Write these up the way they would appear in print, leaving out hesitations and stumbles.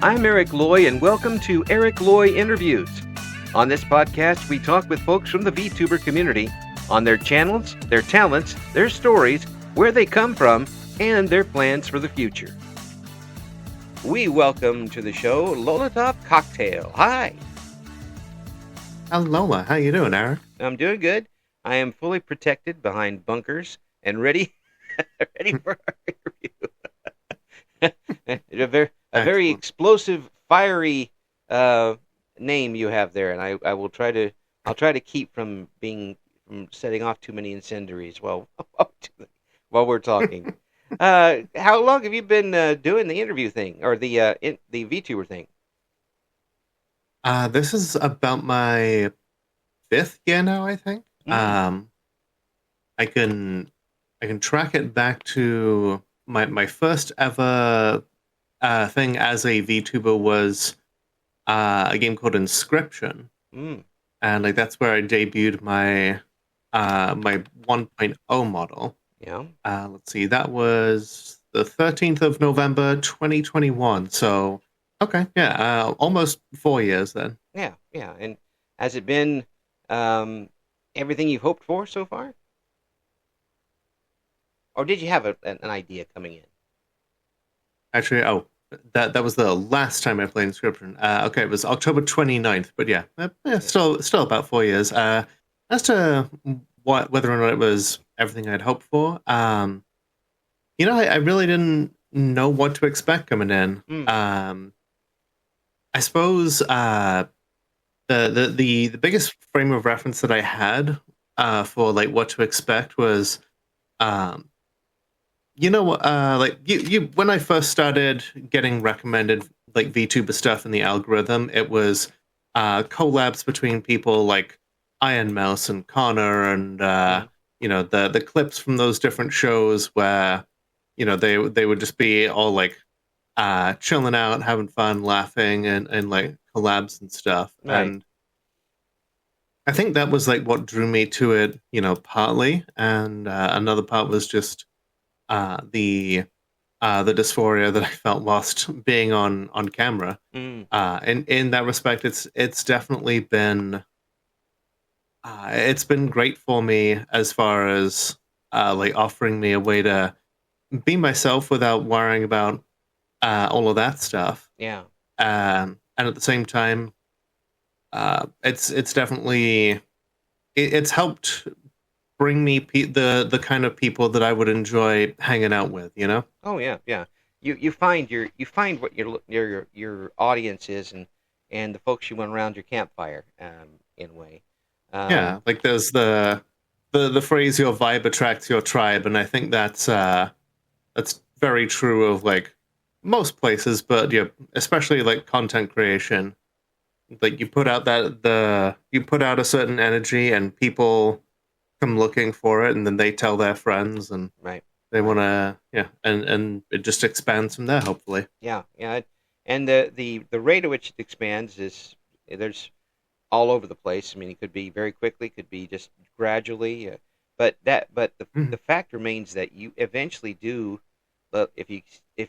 I'm Eric Loy, and welcome to Eric Loy Interviews. On this podcast, we talk with folks from the VTuber community on their channels, their talents, their stories, where they come from, and their plans for the future. We welcome to the show Lolotov Cocktail. Hi. Lola, how you doing, Eric? I'm doing good. I am fully protected behind bunkers and ready for our interview. A very explosive, fiery name you have there, and I'll try to keep from setting off too many incendiaries while we're talking. How long have you been doing the interview thing or the VTuber thing? This is about my 5th year now, I think. I can track it back to my first ever thing as a VTuber was a game called Inscription, and that's where I debuted my 1.0 model. Yeah. Let's see, that was the 13th of November 2021. So, okay, yeah, almost 4 years then. Yeah. And has it been everything you've hoped for so far? Or did you have an idea coming in? Actually, that was the last time I played Inscription. Okay, it was October 29th, but yeah, still about 4 years. As to whether or not it was everything I'd hoped for, I really didn't know what to expect coming in. I suppose the biggest frame of reference that I had for like what to expect was when I first started getting recommended like VTuber stuff in the algorithm, it was collabs between people like Iron Mouse and Connor, and the clips from those different shows where they would just be all like chilling out, having fun, laughing, and like collabs and stuff. Right. And I think that was like what drew me to it, partly, and another part was just the dysphoria that I felt lost being on camera. And in that respect, it's definitely been it's been great for me as far as like offering me a way to be myself without worrying about all of that stuff. Yeah. And at the same time, it's definitely it's helped bring me the kind of people that I would enjoy hanging out with, Oh yeah. You find what your audience is and the folks you want around your campfire in a way. Yeah, like there's the phrase "your vibe attracts your tribe," and I think that's very true of like most places, but especially like content creation. Like you put out a certain energy, and people come looking for it, and then they tell their friends, and right. They want to, and it just expands from there, hopefully. Yeah, and the rate at which it expands there's all over the place. I mean, it could be very quickly, could be just gradually, but the fact remains that you eventually do, if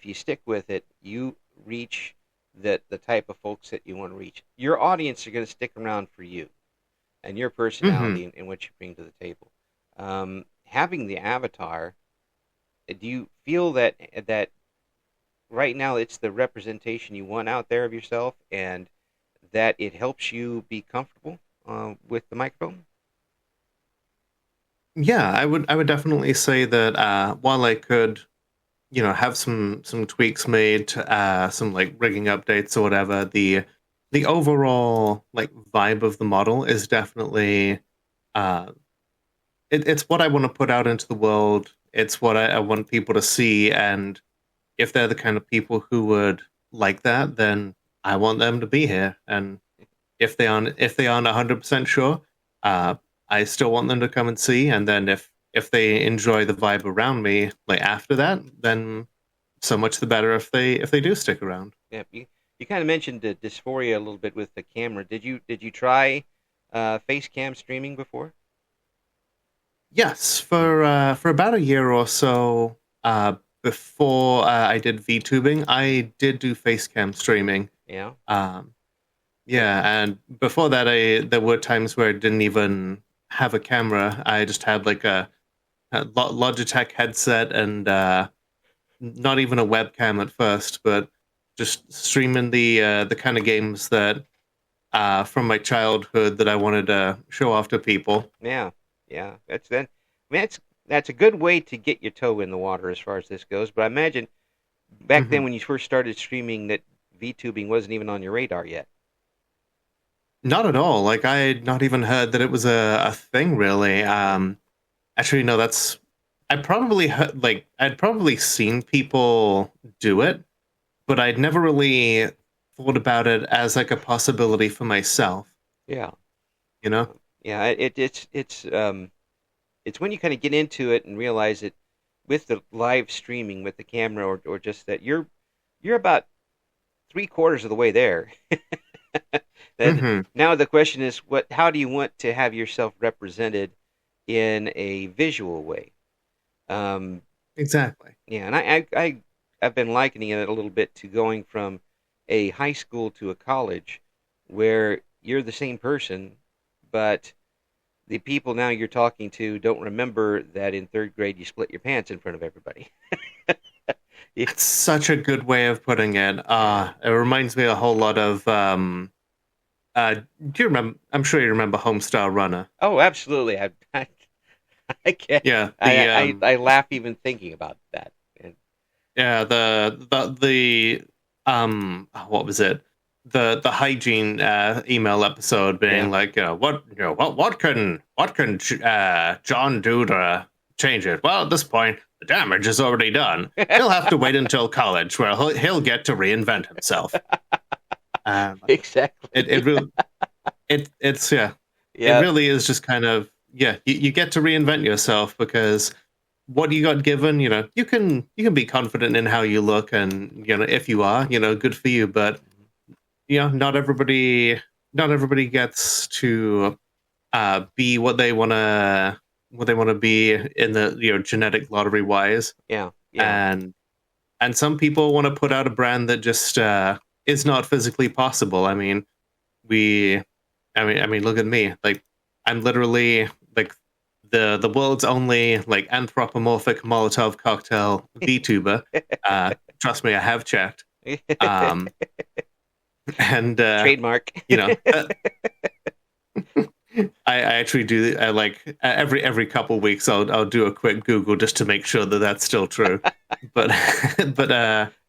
you stick with it, you reach the type of folks that you want to reach. Your audience are going to stick around for you and your personality and what you bring to the table. Having the avatar, do you feel that right now it's the representation you want out there of yourself, and that it helps you be comfortable with the microphone? Yeah, I would definitely say that while I could, have some tweaks made, some like rigging updates or whatever, the overall like vibe of the model is definitely it's what I want to put out into the world. It's what I want people to see, and if they're the kind of people who would like that, then I want them to be here. And if they aren't 100% sure, I still want them to come and see. And then if they enjoy the vibe around me, like after that, then so much the better if they do stick around. Yeah, you kind of mentioned the dysphoria a little bit with the camera. Did you try face cam streaming before? Yes, for about a year or so, before I did VTubing, I did do facecam streaming. Yeah. Um, yeah, and before that, I there were times where I didn't even have a camera. I just had like a Logitech headset and not even a webcam at first, but just streaming the kind of games that from my childhood that I wanted to show off to people. Yeah. Yeah. That's then. I mean, that's a good way to get your toe in the water as far as this goes. But I imagine back then Hmm. when you first started streaming, that VTubing wasn't even on your radar yet. Not at all. Like I had not even heard that it was a thing really. Actually, no, that's I probably heard, like I'd probably seen people do it, but I'd never really thought about it as like a possibility for myself. Yeah. You know? Yeah. It's when you kind of get into it and realize that with the live streaming with the camera, or just that you're about three-quarters of the way there. That Hmm. now the question is, how do you want to have yourself represented in a visual way? Um, Exactly. yeah, and I've been likening it a little bit to going from a high school to a college, where you're the same person, but the people now you're talking to don't remember that in third grade you split your pants in front of everybody. Yeah. That's such a good way of putting it. It reminds me a whole lot of do you remember, I'm sure you remember Homestar Runner. Oh, absolutely. I can't. Yeah, the I laugh even thinking about that. And yeah, what was it? The hygiene email episode being yeah, like, what can John do to change it? Well, at this point, the damage is already done. He'll have to wait until college, where he'll get to reinvent himself. Like, it exactly. really it's yeah, it Yeah. really is just kind of yeah. You get to reinvent yourself because what you got given, you can be confident in how you look, and if you are, good for you. But not everybody gets to be what they want to be in the genetic lottery wise, Yeah. Yeah. and some people want to put out a brand that just is not physically possible. We, I mean, look at me. Like, I'm literally like the world's only like anthropomorphic Molotov cocktail VTuber. Trust me, I have checked. Um, and Trademark. you know, uh, I actually do. I like every couple weeks, I'll do a quick Google just to make sure that that's still true. But but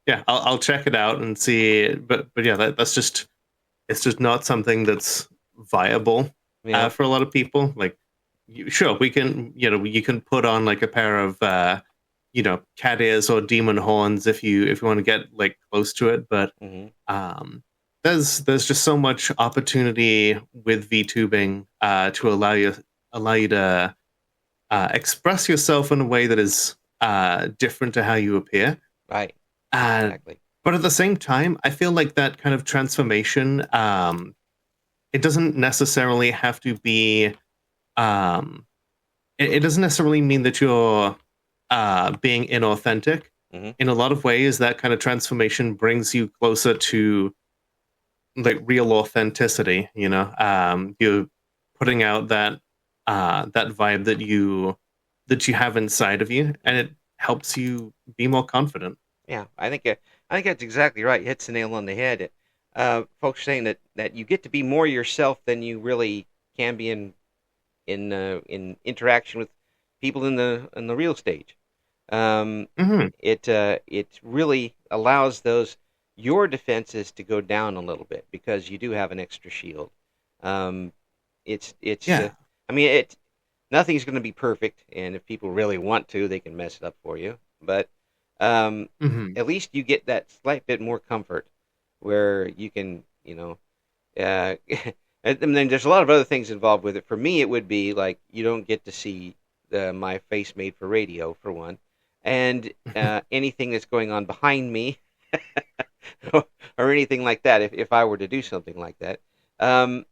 yeah, I'll check it out and see. But yeah, that's just it's just not something that's viable Yeah. for a lot of people. Like, sure, we can, you can put on like a pair of, cat ears or demon horns if you want to get like close to it, but Hmm. um, there's just so much opportunity with VTubing to allow you to express yourself in a way that is different to how you appear. Right. Uh, Exactly. but at the same time, I feel like that kind of transformation, it doesn't necessarily have to be, um, it doesn't necessarily mean that you're being inauthentic. Hmm. In a lot of ways, that kind of transformation brings you closer to like real authenticity. You're putting out that vibe that you have inside of you, and it helps you be more confident. Yeah. I think that's exactly right. It hits the nail on the head. Folks saying that you get to be more yourself than you really can be in interaction with people in the real stage. Hmm. It really allows those your defenses to go down a little bit because you do have an extra shield. Um, it's Yeah. I mean it nothing's going to be perfect, and if people really want to, they can mess it up for you. But um, Hmm. at least you get that slight bit more comfort where you can, and then there's a lot of other things involved with it. For me, it would be like you don't get to see my face made for radio, for one, and anything that's going on behind me or anything like that. If I were to do something like that, um,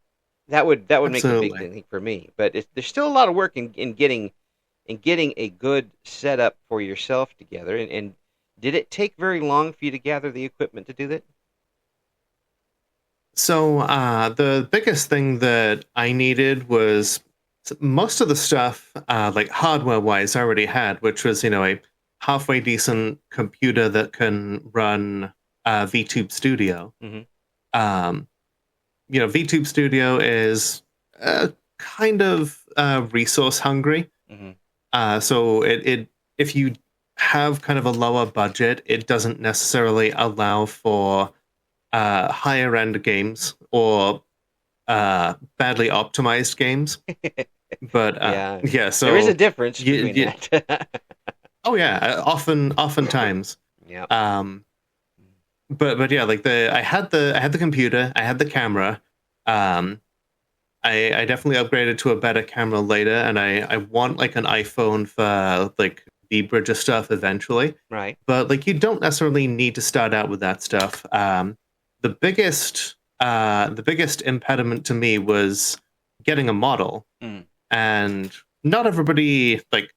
that would make a big Absolutely. thing for me. But there's still a lot of work in getting a good setup for yourself together, and Did it take very long for you to gather the equipment to do that? So the biggest thing that I needed was most of the stuff, like hardware wise, I already had, which was a halfway decent computer that can run VTube Studio. Mm-hmm. Um, VTube Studio is kind of resource hungry. Mm-hmm. So it if you have kind of a lower budget, it doesn't necessarily allow for higher end games or badly optimized games. But Yeah. yeah, There is a so difference you, between you that. oh yeah, oftentimes. Yeah. Um, but yeah, like I had the computer, I had the camera. Um, I definitely upgraded to a better camera later, and I want like an iPhone for like V-Bridger stuff eventually. Right. But like you don't necessarily need to start out with that stuff. The biggest impediment to me was getting a model, Mm. and not everybody like.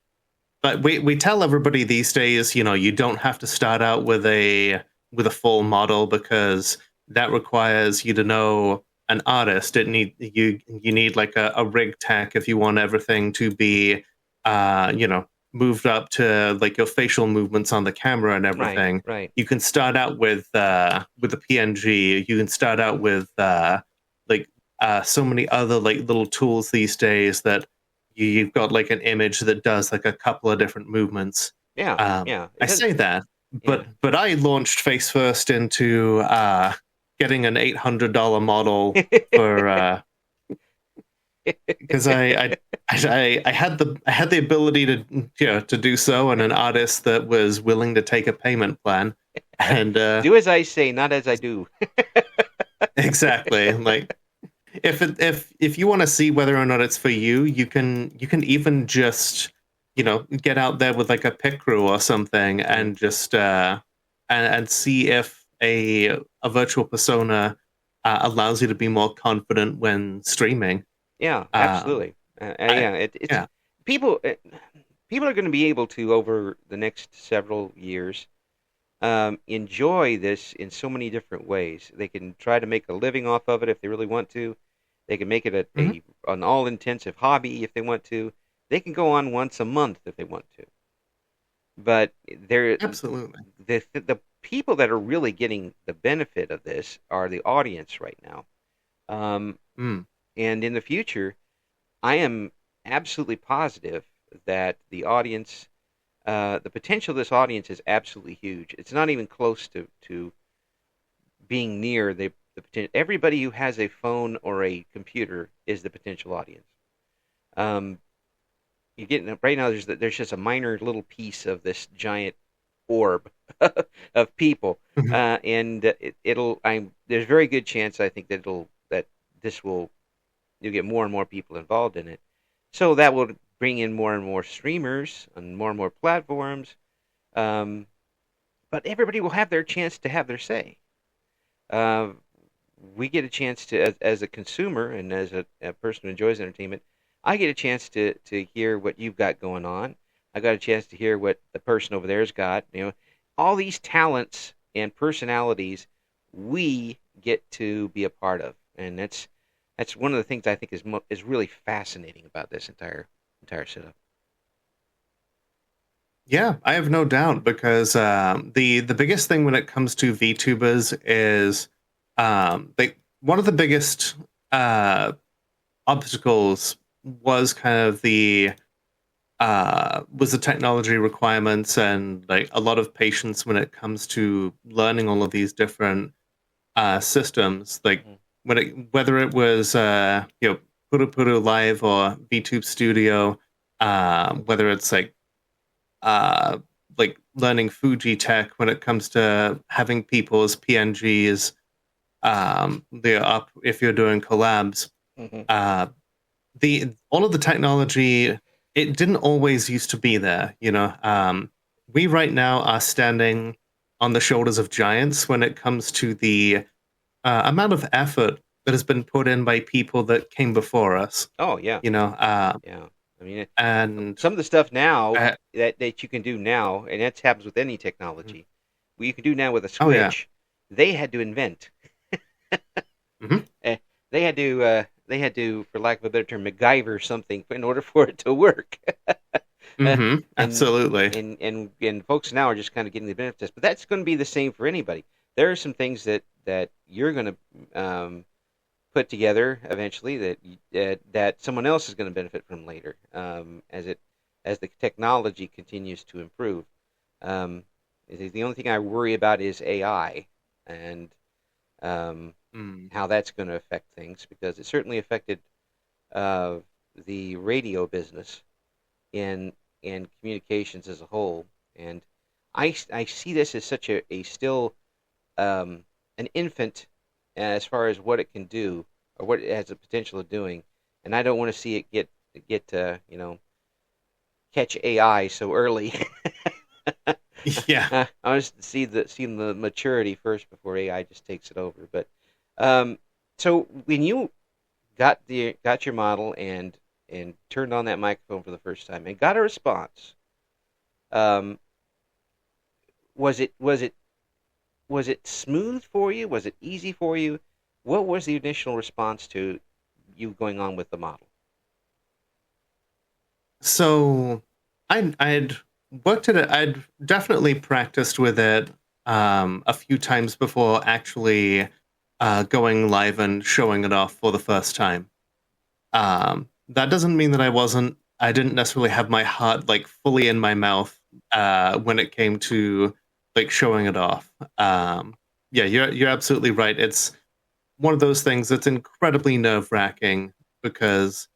But we tell everybody these days, you don't have to start out with a full model because that requires you to know an artist. You need like a rig tech if you want everything to be moved up to like your facial movements on the camera and Right. everything. Right. You can start out with a PNG. You can start out with like so many other like little tools these days that you've got like an image that does like a couple of different movements. Yeah. Yeah. It I does. say that, Yeah. but I launched face first into getting an $800 model for because I had the ability to to do so, and an artist that was willing to take a payment plan, and Do as I say, not as I do. exactly like if you want to see whether or not it's for you, you can even just get out there with like a pit crew or something Mm. and just and see if a virtual persona allows you to be more confident when streaming. Yeah. Um, Absolutely. I Yeah. It's yeah. people. People are going to be able to over the next several years enjoy this in so many different ways. They can try to make a living off of it if they really want to. They can make it Mhm. an all intensive hobby if they want to. They can go on once a month if they want to. But they're Absolutely. the people that are really getting the benefit of this are the audience right now. Um, Mm. and in the future, I am absolutely positive that the potential of this audience is absolutely huge. It's not even close to being near the potential. Everybody who has a phone or a computer is the potential audience. Um, you get right now. There's just a minor little piece of this giant orb of people, Mhm. and it'll. There's a very good chance I think that this will you'll get more and more people involved in it. So that will bring in more and more streamers and more platforms. Um, but everybody will have their chance to have their say. Uh, we get a chance to, as a consumer and as a person who enjoys entertainment, I get a chance to hear what you've got going on. I got a chance to hear what the person over there's got. All these talents and personalities we get to be a part of, and that's one of the things I think is really fascinating about this entire setup. Yeah, I have no doubt because the biggest thing when it comes to VTubers is one of the biggest uh, obstacles was kind of the technology requirements and like a lot of patience when it comes to learning all of these different systems. Like Mm-hmm. whether it was Puru Puru Live or VTube Studio, whether it's uh, like learning Fuji tech when it comes to having people's PNGs they're up if you're doing collabs. Mm-hmm. Uh, the all of the technology it didn't always used to be there. We right now are standing on the shoulders of giants when it comes to the amount of effort that has been put in by people that came before us. Oh yeah, You know, yeah. I mean, and some of the stuff now uh, that you can do now, and that happens with any technology. what you can do now with a Oh yeah. switch, they had to invent. Hmm. Eh, they had to, for lack of a better term, MacGyver something in order for it to work. Uh, Hmm. and Absolutely. and folks now are just kind of getting the benefits, but that's going to be the same for anybody. There are some things that you're going to put together eventually that someone else is going to benefit from later, as the technology continues to improve. Um, the only thing I worry about is AI and um, Mm. how that's going to affect things, because it certainly affected uh, the radio business in communications as a whole. And I see this as such a still um, an infant as far as what it can do or what it has the potential of doing. And I don't want to see it get catch AI so early. Yeah. I want to see the maturity first before AI just takes it over. But um, so when you got your model and turned on that microphone for the first time and got a response, um, was it was it was it smooth for you? Was it easy for you? What was the initial response to you going on with the model? So I'd worked at it. I'd definitely practiced with it a few times before actually going live and showing it off for the first time. That doesn't mean that I didn't necessarily have my heart like fully in my mouth when it came to like showing it off. Yeah, you're absolutely right. It's one of those things that's incredibly nerve wracking because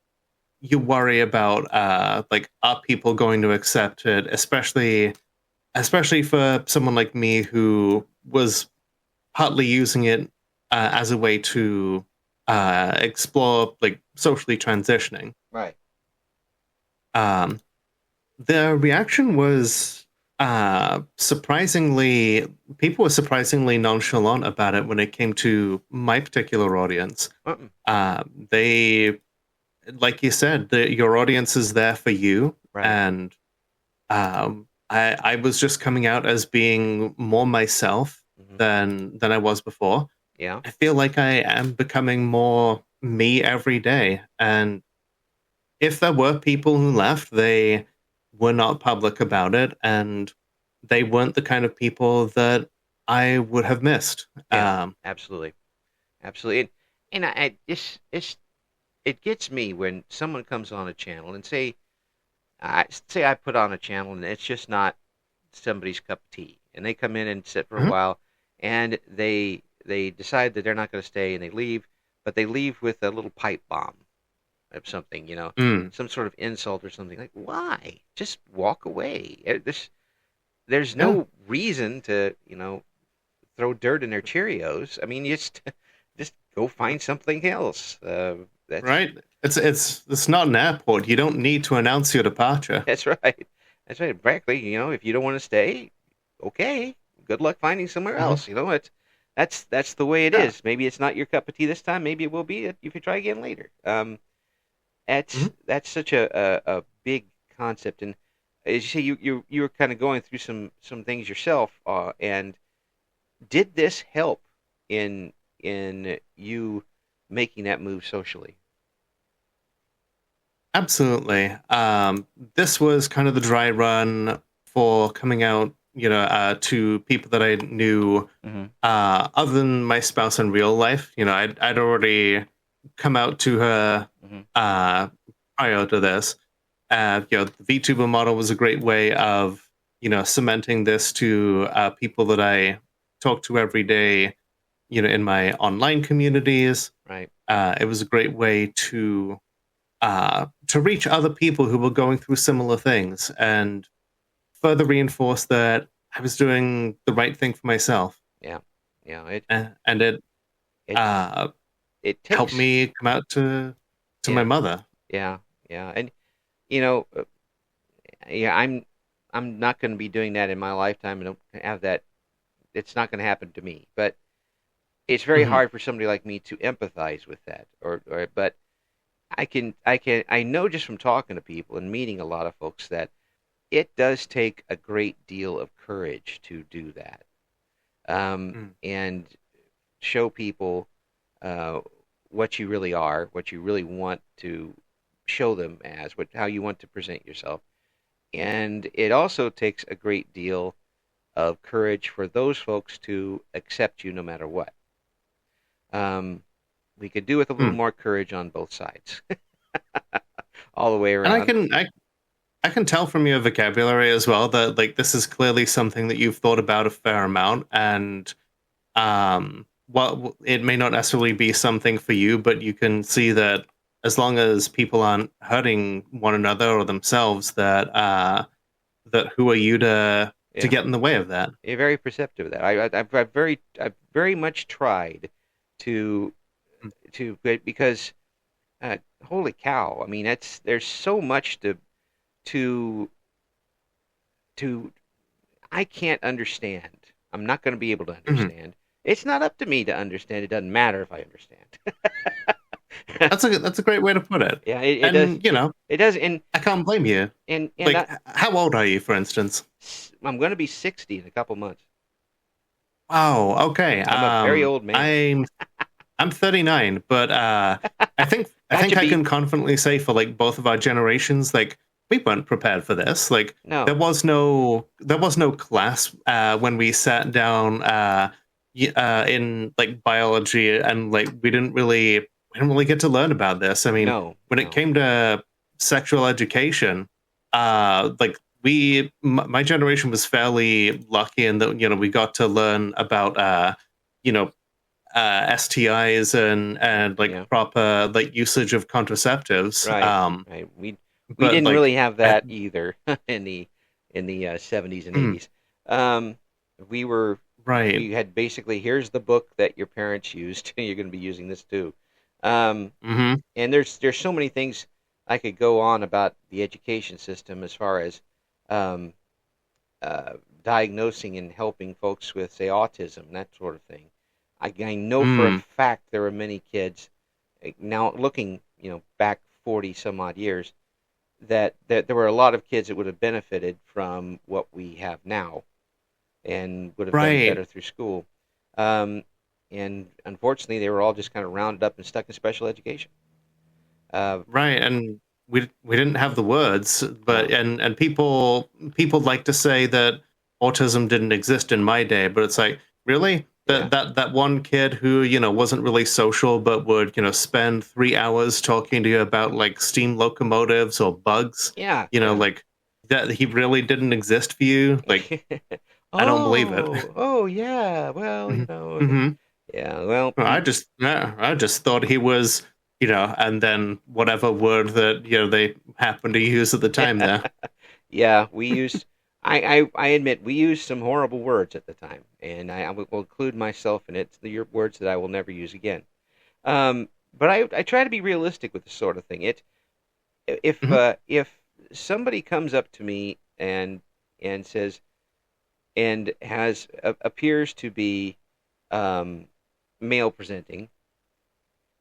you worry about like are people going to accept it, especially for someone like me who was partly using it as a way to explore like socially transitioning. Right. um, the reaction was surprisingly, people were surprisingly nonchalant about it when it came to my particular audience. Uh-uh. They, like you said, your audience is there for you, Right. and I was just coming out as being more myself Hmm. than I was before. Yeah. I feel like I am becoming more me every day, and if there were people who left, they were not public about it, and they weren't the kind of people that I would have missed. Yeah. Absolutely. Absolutely. And I it gets me when someone comes on a channel and say I put on a channel and it's just not somebody's cup of tea, and they come in and sit for a Mhm. while, and they decide that they're not going to stay and they leave, but they leave with a little pipe bomb of something, Mm, some sort of insult or something. Like, why? Just walk away. There's yeah, no reason to throw dirt in their Cheerios. I mean, just go find something else. That's right. It's not an airport. You don't need to announce your departure. that's right. That's right. Frankly, if you don't want to stay, okay. Good luck finding somewhere Mhm. else. That's the way it Yeah. is. Maybe it's not your cup of tea this time. Maybe it will be if you try again later. Mhm. That's such a big concept. And as you say, you were kind of going through some things yourself. And did this help in you making that move socially? Absolutely. This was kind of the dry run for coming out, to people that I knew, Hmm. other than my spouse in real life. I'd already come out to her Hmm. uh, prior to this. The VTuber model was a great way of, cementing this to people that I talk to every day, in my online communities. Right. It was a great way to reach other people who were going through similar things and further reinforce that I was doing the right thing for myself. Yeah. Yeah. And it It uh, it helped takes. me come out to my Yeah. mother. Yeah. Yeah. And you know, uh, yeah, I'm not going to be doing that in my lifetime. I don't have that. It's not going to happen to me. But it's very Hmm. hard for somebody like me to empathize with that. But I know just from talking to people and meeting a lot of folks that it does take a great deal of courage to do that. Mm. and show people uh, what you really are, what you really want to show them as, how you want to present yourself. And it also takes a great deal of courage for those folks to accept you no matter what. Um, we could do with a little Mm. more courage on both sides, all the way And around. I can tell from your vocabulary as well that like this is clearly something that you've thought about a fair amount, and well, it may not necessarily be something for you, but you can see that as long as people aren't hurting one another or themselves, that who are you to Yeah, get in the way of that? you're very perceptive of that. I've very much tried to because holy cow! I mean, there's so much to to I can't understand. I'm not going to be able to Mm-hmm. understand. It's not up to me to understand. It doesn't matter if I understand. That's a great way to put it. Yeah, it does. And you know, It does. And I can't blame you. and Like, how old are you, for instance? I'm going to be 60 in a couple months. Oh, okay. I'm a very old man. I'm 39, but I Got think you I beat. can confidently say for like both of our generations, like we weren't prepared for this. Like No, there was no class when we sat down in like biology, and like we didn't really get to learn about this. I mean, no, when it no. came to sexual education, like my generation was fairly lucky in that we got to learn about you know STIs and like Yeah, proper like usage of contraceptives. right, right. We But didn't like, really have I, that either in the 70s and mm, 80s. Um, we were right. we had basically, here's the book that your parents used. You're going to be using this too. Um, Hmm. and there's so many things I could go on about the education system as far as um, diagnosing and helping folks with, say, autism, that sort of thing. I know for a Mm, fact there are many kids now looking, back 40 some odd years, that there were a lot of kids that would have benefited from what we have now and would have done right. better through school. Um, and unfortunately, they were all just kind of rounded up and stuck in special education. Uh, Right. And we didn't have the words, but no, and people like to say that autism didn't exist in my day, but it's like, really? yeah, That one kid who, wasn't really social but would, spend 3 hours talking to you about like steam locomotives or bugs, yeah, yeah. like that he really didn't exist for you? Like, I don't believe it. Oh, yeah. Well, Hmm. yeah. Well, I just thought he was, and then whatever word that they happened to use at the time there. yeah. We used. I admit we used some horrible words at the time, and I will include myself in it. The words that I will never use again. But I try to be realistic with this sort of thing. Hmm. If somebody comes up to me and says and appears to be um, male presenting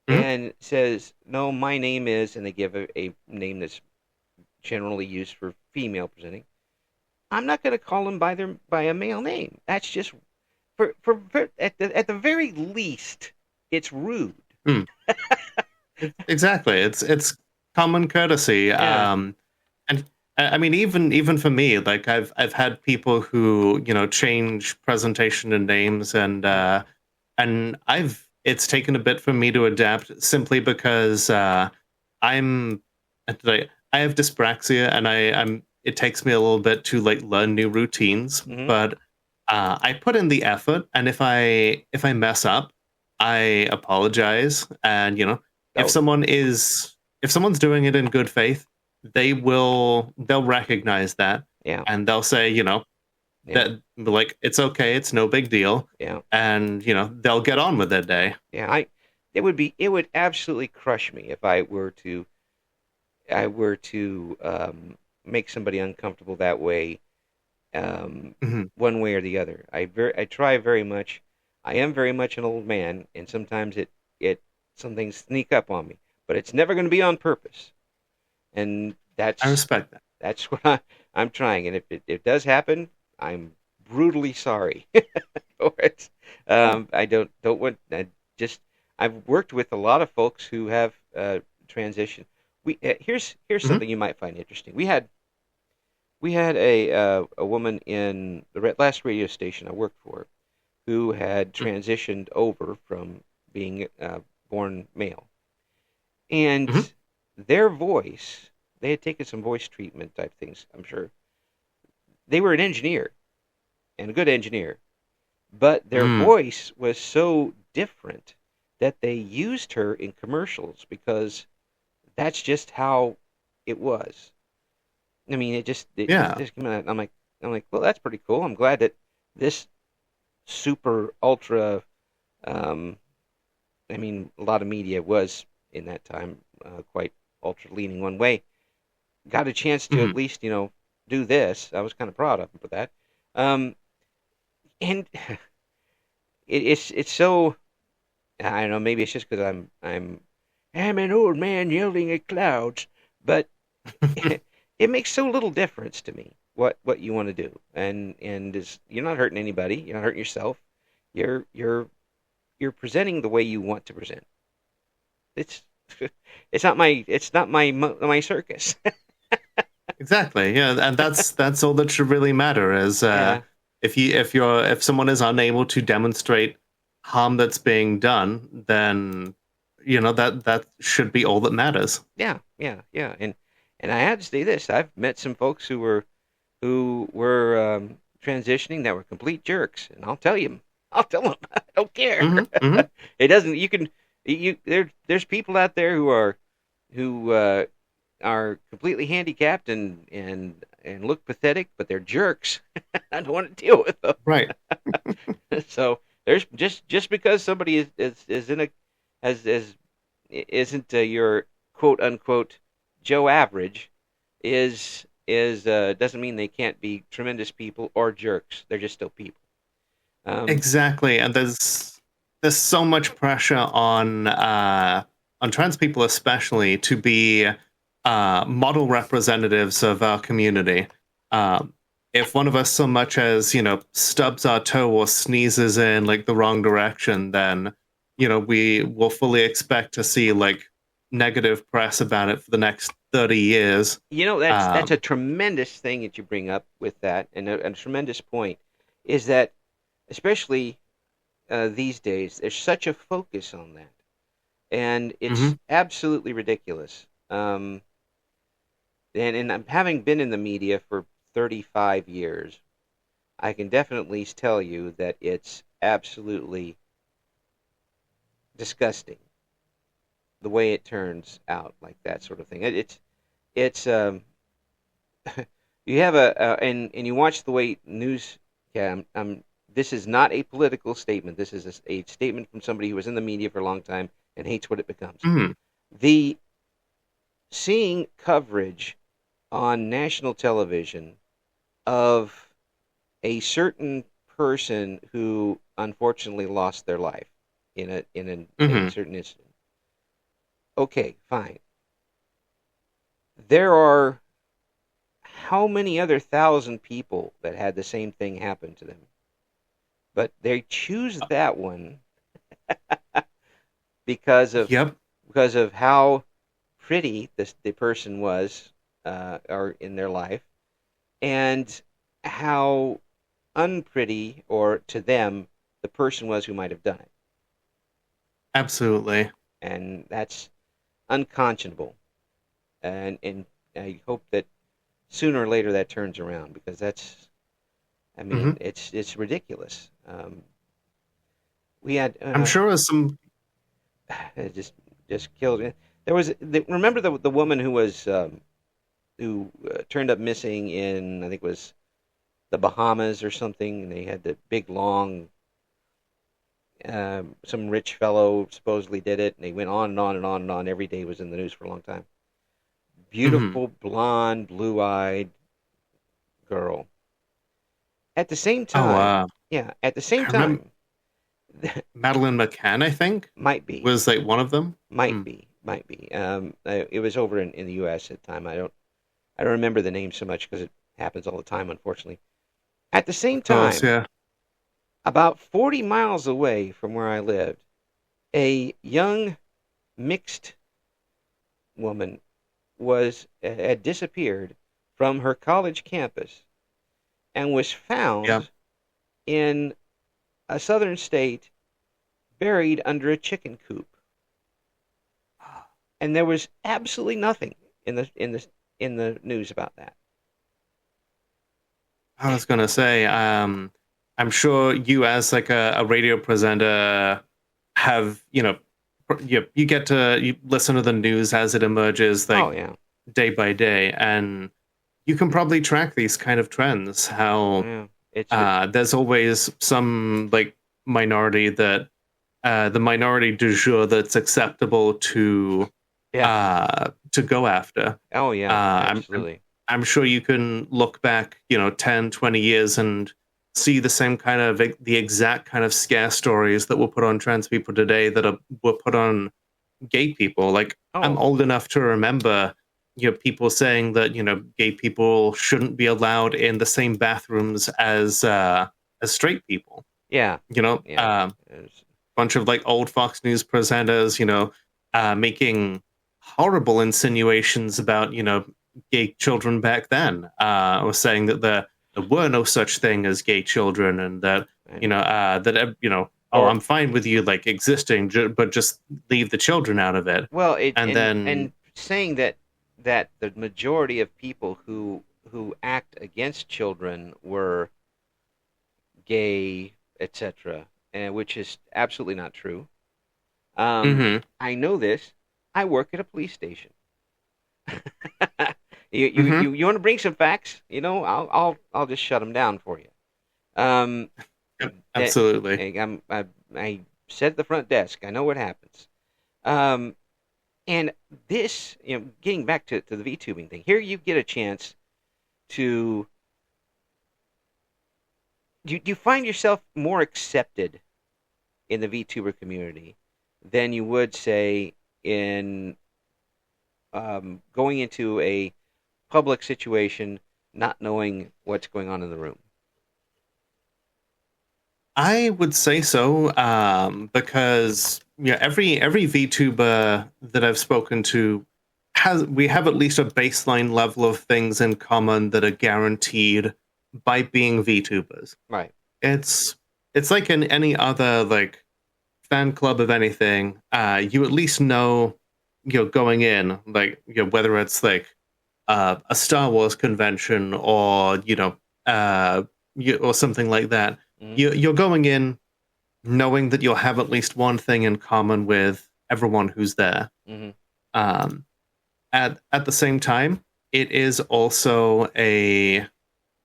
Hmm. and says, "No, my name is," and they give a name that's generally used for female presenting, I'm not going to call them by a male name. That's just for at the very least, it's rude. Mm. Exactly. It's common courtesy. Yeah. And I mean, even for me, like I've had people who change presentation and names, and I've it's taken a bit for me to adapt simply because I'm like I have dyspraxia, and I'm it takes me a little bit to like learn new routines, Hmm. but I put in the effort, and if I mess up, I apologize, and if Oh, if someone's doing it in good faith, they'll recognize that, yeah, and they'll say, yeah, that like it's okay, it's no big deal, yeah, and they'll get on with their day. yeah. It would absolutely crush me if I were to make somebody uncomfortable that way, Mhm. one way or the other. I try very much. I am very much an old man, and sometimes it some things sneak up on me, but it's never going to be on purpose. And I respect that. that's what I'm trying. And if it does happen, I'm brutally sorry. for it. I don't want. Just I've worked with a lot of folks who have transitioned. Here's Hmm. something you might find interesting. We had a woman in the last radio station I worked for who had transitioned over from being born male, and Hmm. their voice. They had taken some voice treatment type things, I'm sure. They were an engineer and a good engineer, but their Mm. voice was so different that they used her in commercials because that's just how it was. I mean, it Yeah. just came out. I'm like, well, that's pretty cool. I'm glad that this super ultra. Um, I mean, a lot of media was in that time quite ultra leaning one way. Got a chance to at Hmm. least do this. I was kind of proud of him for that. Um, and it's so I don't know. Maybe it's just because I'm an old man yelling at clouds, but it makes so little difference to me what you want to do, and you're not hurting anybody. You're not hurting yourself. You're presenting the way you want to present. It's it's not my circus. Exactly. Yeah, and that's all that should really matter is Yeah, if someone is unable to demonstrate harm that's being done, then that should be all that matters. yeah, yeah, yeah. And I had to say this. I've met some folks who were transitioning that were complete jerks, and I'll tell them, I don't care. Hmm. Hmm. It doesn't. There's people out there who are completely handicapped and look pathetic, but they're jerks. I don't want to deal with them. Right. So there's just because somebody is in a as isn't your quote unquote Joe Average is doesn't mean they can't be tremendous people or jerks. They're just still people. Um, Exactly. And there's so much pressure on trans people especially to be model representatives of our community. If one of us so much as stubs our toe or sneezes in like the wrong direction, then we will fully expect to see like negative press about it for the next 30 years. that's a Um, tremendous thing that you bring up with that, and a tremendous point is that especially these days, there's such a focus on that, and it's mhm. absolutely ridiculous. And having been in the media for 35 years, I can definitely tell you that it's absolutely disgusting the way it turns out, like that sort of thing. It's you have and you watch the way news. Yeah, this is not a political statement. This is a statement from somebody who was in the media for a long time and hates what it becomes. Mhm. The seeing coverage on national television of a certain person who unfortunately lost their life in a Mhm. certain incident. Okay, fine. There are how many other thousand people that had the same thing happen to them, but they choose that one because of Yep. because of how pretty the person was or in their life, and how unpretty or to them the person was who might have done it, Absolutely. and that's unconscionable. And I hope that sooner or later that turns around because that's I Mhm. mean it's ridiculous. We had I'm sure as some. it just killed me. There was remember the woman who turned up missing in I think it was the Bahamas or something, and they had the big long some rich fellow supposedly did it, and they went on and on and on and on. Every day was in the news for a long time. Mhm. Beautiful blonde, blue-eyed girl. At the same Oh, time, yeah, at the same I remember time, Madeline McCann, I think, might be, was like one of them. might Mm. be, might be. It was over in the U.S. at the time. I don't remember the name so much because it happens all the time, unfortunately. At the same Of course, time, yeah. About 40 miles away from where I lived, a young mixed woman had disappeared from her college campus and was Yeah. found in a southern state buried under a chicken coop. And there was absolutely nothing in the news about that. I was gonna say, I'm sure you as like a radio presenter have, you get to you listen to the news as it emerges, Oh like yeah, day by day, and you can probably track these kind of trends. How yeah. It's there's always some like minority that the minority du jour that's acceptable yeah. to go after. Oh yeah, absolutely. I'm sure you can look back, 10, 20 years and see the same kind of the exact kind of scare stories that were put on trans people today were put on gay people. Like I'm Oh old enough to remember, people saying that, gay people shouldn't be allowed in the same bathrooms as straight people. yeah, You know, yeah. bunch of like old Fox News presenters, making horrible insinuations about, gay children back then. Was saying that there were no such thing as gay children, and that oh, Or I'm fine with you like existing, but just leave the children out of it. well, it And and then, saying that the majority of people who act against children were gay, etc., and which is absolutely not true. hmm I know this. I work at a police station. you, you hmm you you want to bring some facts? I'll just shut them down for you. Um, that absolutely. I sit at the front desk. I know what happens. Um, and this, getting back to the VTubing thing. Here, you get a chance to. You find yourself more accepted in the VTuber community than you would say in going into a public situation, not knowing what's going on in the room. I would say so, because every VTuber that I've spoken to we have at least a baseline level of things in common that are guaranteed by being VTubers. Right. It's it's like in any other like fan club of anything. You at least know, going in, like, whether it's like a Star Wars convention or or something like that. Mm-hmm. You're going in knowing that you'll have at least one thing in common with everyone who's there. Mm-hmm. Um, at the same time, it is also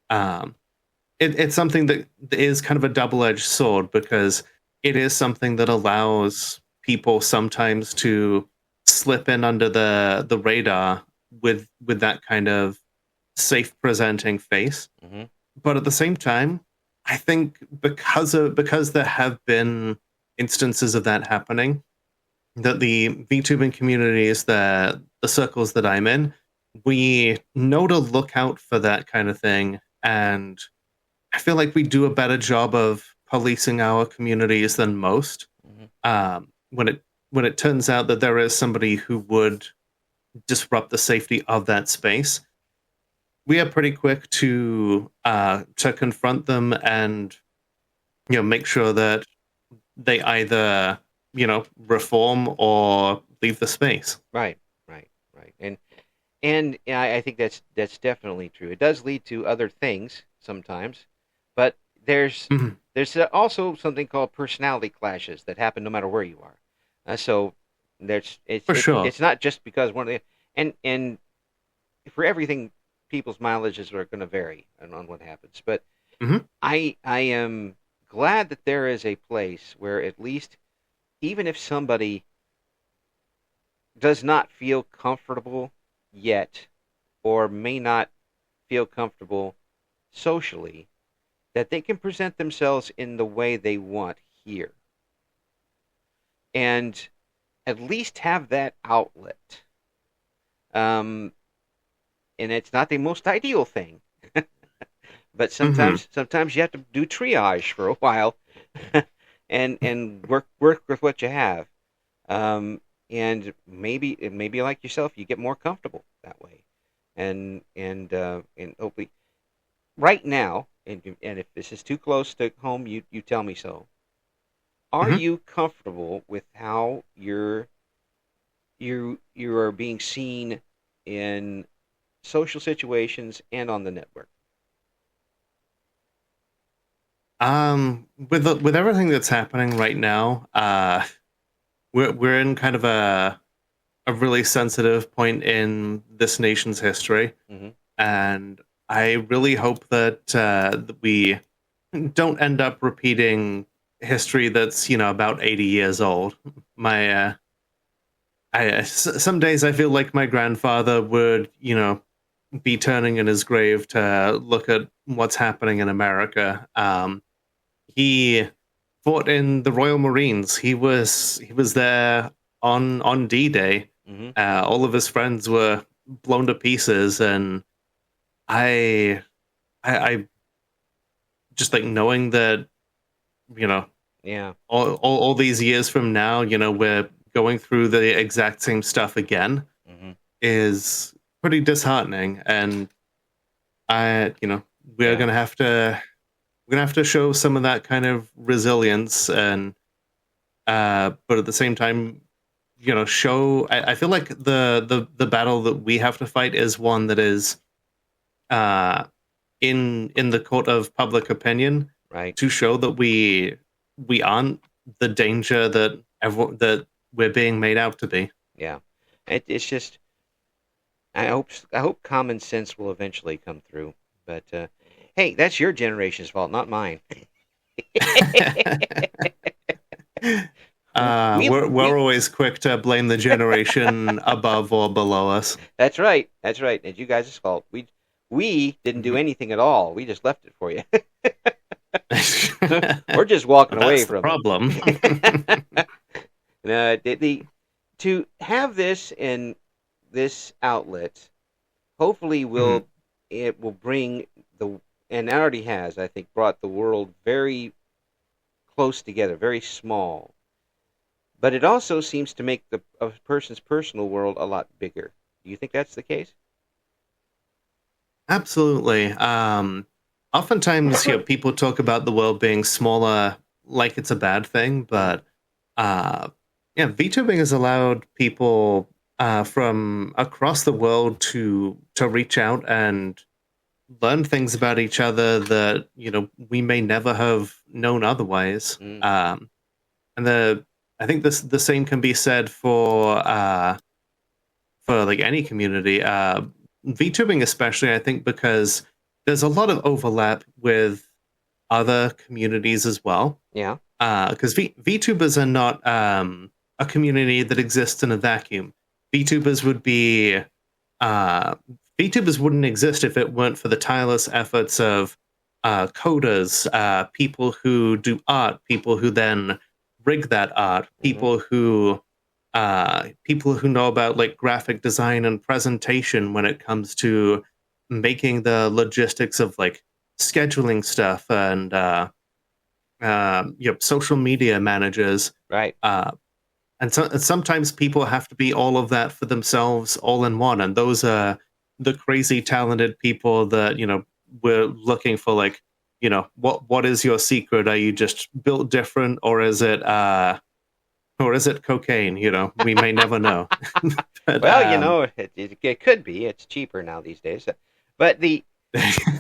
um, it's something that is kind of a double-edged sword, because it is something that allows people sometimes to slip in under the radar with that kind of safe presenting face. Mm-hmm. But at the same time, I think because there have been instances of that happening, that the VTubing communities, the circles that I'm in, we know to look out for that kind of thing, and I feel like we do a better job of policing our communities than most. Mm-hmm. When it turns out that there is somebody who would disrupt the safety of that space, we are pretty quick to confront them and make sure that they either reform or leave the space. Right. Right. Right. And yeah, I think that's definitely true. It does lead to other things sometimes, but there's Mhm. there's also something called personality clashes that happen no matter where you are. So there's For sure. it's not just because one of the and for everything, people's mileages are going to vary on what happens. But hmm I am glad that there is a place where at least, even if somebody does not feel comfortable yet, or may not feel comfortable socially, that they can present themselves in the way they want here, and at least have that outlet. And it's not the most ideal thing, but hmm sometimes you have to do triage for a while and work with what you have. Um, and maybe like yourself, you get more comfortable that way, and hopefully right now, and if this is too close to home, you tell me so. Are Hmm. you comfortable with how you are being seen in social situations and on the network? With everything that's happening right now, we're in kind of a really sensitive point in this nation's history, Hmm. and I really hope that we don't end up repeating history that's about 80 years old. My some days I feel like my grandfather would be turning in his grave to look at what's happening in America. He fought in the Royal Marines. He was there on D-Day. Hmm. All of his friends were blown to pieces, and I I just like knowing that you know Yeah. all these years from now, we're going through the exact same stuff again Hmm. is pretty disheartening. And I, we're Yeah. gonna have to we're gonna have to show some of that kind of resilience, and but at the same time, show. I feel like the battle that we have to fight is one that is uh, in the court of public opinion, Right. to show that we aren't the danger that we're being made out to be. Yeah. It's just I hope common sense will eventually come through. But hey, that's your generation's fault, not mine. we We're we always quick to blame the generation above or below us. That's right. That's right. It's you guys' fault. We didn't do Mhm. anything at all. We just left it for you. We're just walking away That's the from it. problem. The to have this in this outlet, hopefully Mhm. it will bring the and it already has, I think, brought the world very close together, very small. But it also seems to make a person's personal world a lot bigger. Do you think that's the case? Absolutely. Oftentimes, people talk about the world being smaller like it's a bad thing, Hmm. but yeah, VTubing has allowed people from across the world to reach out and learn things about each other that we may never have known otherwise. Mm. And I think the same can be said for like any community. VTubing especially, I think, because there's a lot of overlap with other communities as well. Yeah. Because VTubers are not a community that exists in a vacuum. VTubers would be uh, VTubers wouldn't exist if it weren't for the tireless efforts of coders, people who do art, people who then rig that art, Hmm. people who know about like graphic design and presentation when it comes to making the logistics of like scheduling stuff, and social media managers. Right. Uh, and sometimes people have to be all of that for themselves, all in one. And those are the crazy talented people that we're looking for. Like, what is your secret? Are you just built different, or is it cocaine? We may never know. But Well, it could be. It's cheaper now these days. But the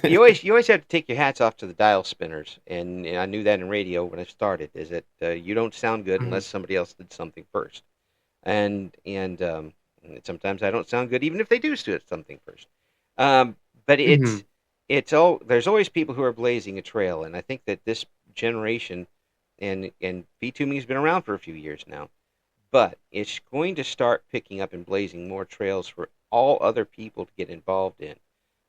you always have to take your hats off to the dial spinners, and I knew that in radio when I started. Is that you don't sound good Mhm, unless somebody else did something first, and sometimes I don't sound good even if they do something first. But mhm, there's always people who are blazing a trail, and I think that this generation and B2Me has been around for a few years now, but it's going to start picking up and blazing more trails for all other people to get involved in.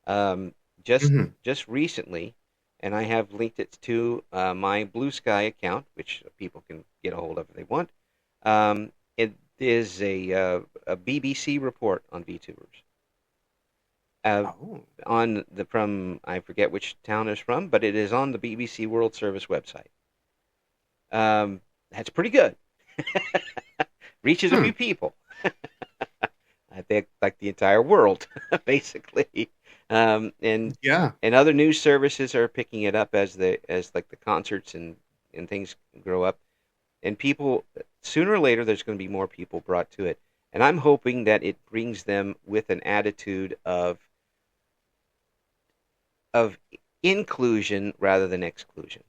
Um, just mhm. just recently, and I have linked it to my Blue Sky account, which people can get a hold of if they want. It is a BBC report on VTubers. Uh, Oh. on the from I forget which town it's from, but it is on the BBC World Service website. That's pretty good. Reaches a Hmm. few people. I think like the entire world, basically. And Yeah, other news services are picking it up as like the concerts and things grow up. And people, sooner or later, there's going to be more people brought to it. And I'm hoping that it brings them with an attitude of inclusion rather than exclusion.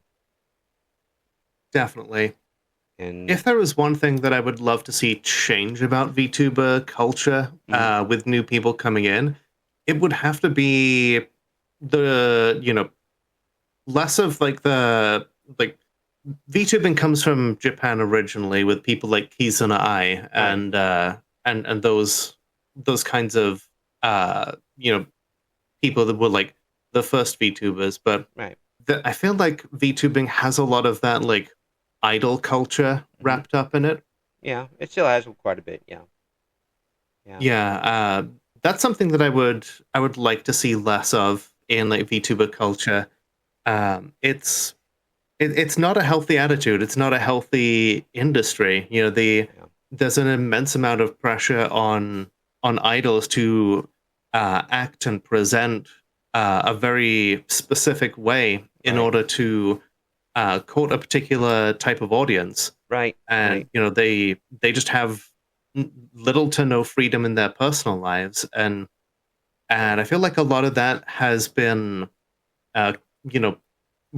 definitely. And If there was one thing that I would love to see change about VTuber culture, mm, with new people coming in, it would have to be the, less of like the, like, VTubing comes from Japan originally with people like Kizuna Ai right, and those kinds of people that were like the first VTubers, but right, I feel like VTubing has a lot of that like idol culture hmm, wrapped up in it. yeah, it still has quite a bit. Yeah, yeah, Yeah, that's something that I would like to see less of in like VTuber culture. It's it's not a healthy attitude. It's not a healthy industry. yeah, There's an immense amount of pressure on idols to act and present a very specific way in right, order to court a particular type of audience, right, right, and they just have little to no freedom in their personal lives, and I feel like a lot of that has been uh, you know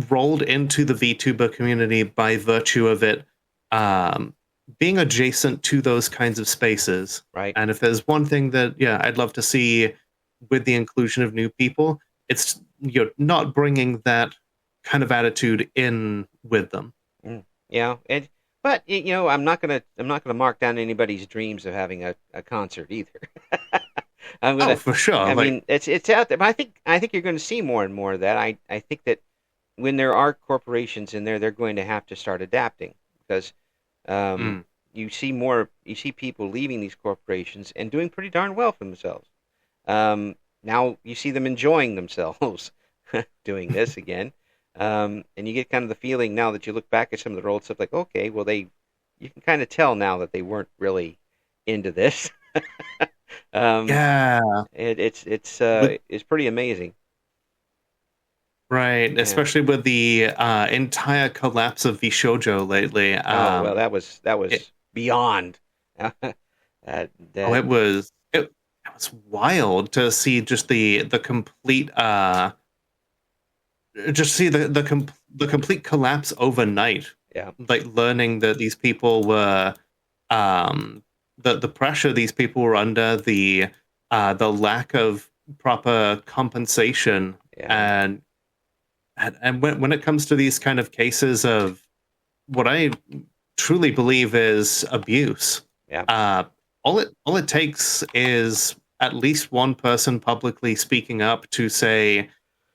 rolled into the VTuber community by virtue of it um, being adjacent to those kinds of spaces. right. And if there's one thing that, yeah, I'd love to see with the inclusion of new people, it's not bringing that kind of attitude in with them. Mm, yeah, and but I'm not gonna mark down anybody's dreams of having a concert either. I'm Oh, gonna. for sure. I Like, mean, it's out there, but I think you're going to see more and more of that. I think that when there are corporations in there, they're going to have to start adapting because um, mm, you see people leaving these corporations and doing pretty darn well for themselves. Now you see them enjoying themselves doing this again, and you get kind of the feeling now that you look back at some of the old stuff, like okay, well you can kind of tell now that they weren't really into this. um, yeah, with it's pretty amazing. right, Yeah. especially with the entire collapse of Vishojo lately. Oh well, that It, was beyond. oh, That it was wild to see just the complete just see the complete collapse overnight. yeah, Like learning that these people were the pressure these people were under, the lack of proper compensation, yeah, and and when it comes to these kind of cases of what I truly believe is abuse, yeah, uh, all it takes is at least one person publicly speaking up to say,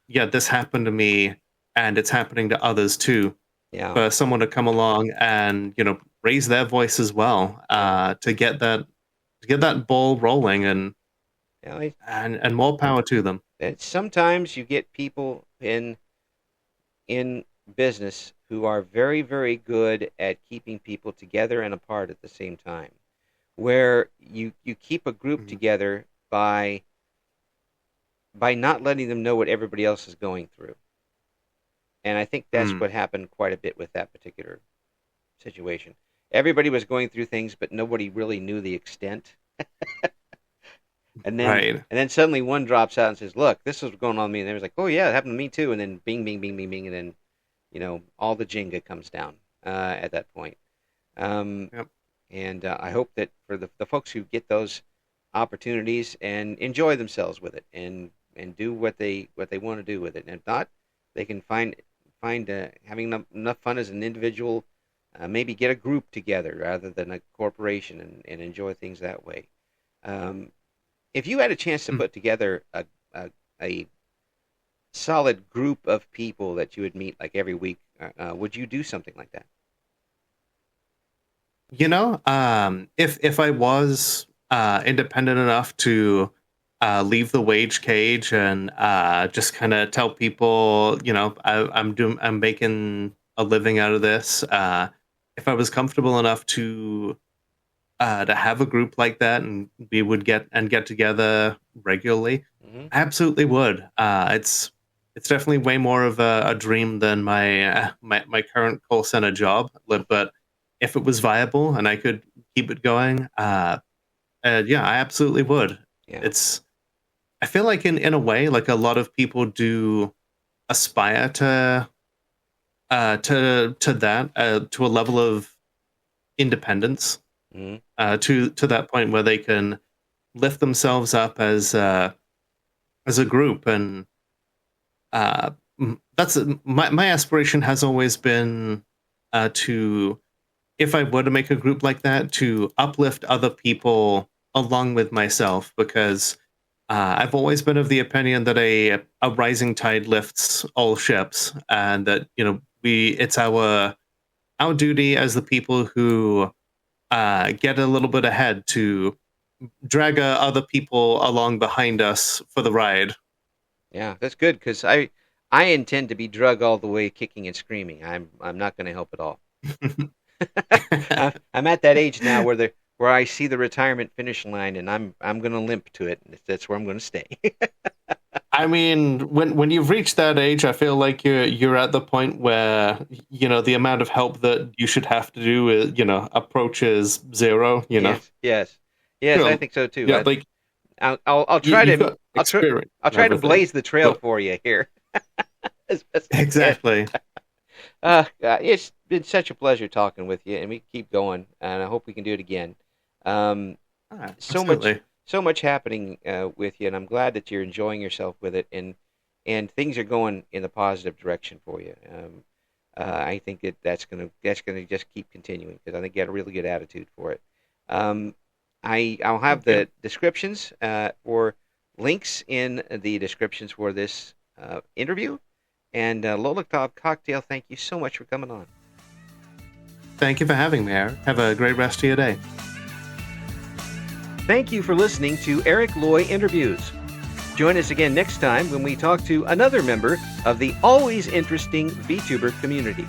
"Yeah, this happened to me, and it's happening to others too." yeah, For someone to come along and raise their voice as well, yeah. to get that ball rolling, Yeah, and more power to them. sometimes you get people in business who are very, very good at keeping people together and apart at the same time. Where you keep a group Mhm. together by not letting them know what everybody else is going through. And I think that's Mm, what happened quite a bit with that particular situation. Everybody was going through things, but nobody really knew the extent. right. And then suddenly one drops out and says, "Look, this is going on with me." And they was like, "Oh yeah, it happened to me too." And then bing, bing, bing, bing, bing, and then all the Jenga comes down at that point. Um, Yep. and I hope that for the folks who get those opportunities and enjoy themselves with it and do what they want to do with it. And if not, they can find having enough fun as an individual. Maybe get a group together rather than a corporation and enjoy things that way. Um, if you had a chance to Mm. put together a solid group of people that you would meet like every week, would you do something like that? If I was independent enough to leave the wage cage and just kind of tell people, I'm making a living out of this, if I was comfortable enough to have a group like that, and we would get together regularly, Hmm. I absolutely would. It's definitely way more of a dream than my current call center job. But if it was viable and I could keep it going, yeah, I absolutely would. Yeah. It's I feel like in a way, like a lot of people do aspire to that to a level of independence, Hmm. to that point where they can lift themselves up as a group. And uh, that's my aspiration has always been to, if I were to make a group like that, to uplift other people along with myself, because I've always been of the opinion that a rising tide lifts all ships, and that it's our duty as the people who get a little bit ahead to drag other people along behind us for the ride. Yeah, that's good because I intend to be drug all the way, kicking and screaming. I'm not going to help at all. I'm at that age now where I see the retirement finish line, and I'm going to limp to it. And that's where I'm going to stay. I mean, when you've reached that age, I feel like you're at the point where the amount of help that you should have to do is approaches zero. Yes, yes, yes. I Well, think so too. yeah, like I'll try you've to got experience I'll and try to everything. blaze the trail But for you here as best I can. exactly. It's been such a pleasure talking with you, and we keep going, and I hope we can do it again. Um, so much, Absolutely. so much happening with you, and I'm glad that you're enjoying yourself with it, and things are going in the positive direction for you. I think that's gonna just keep continuing because I think you got a really good attitude for it. Um, I'll have Thank you. the descriptions or links in the descriptions for this interview. And Lolotov Cocktail, thank you so much for coming on. Thank you for having me, Eric. Have a great rest of your day. Thank you for listening to Eric Loy Interviews. Join us again next time when we talk to another member of the always interesting VTuber community.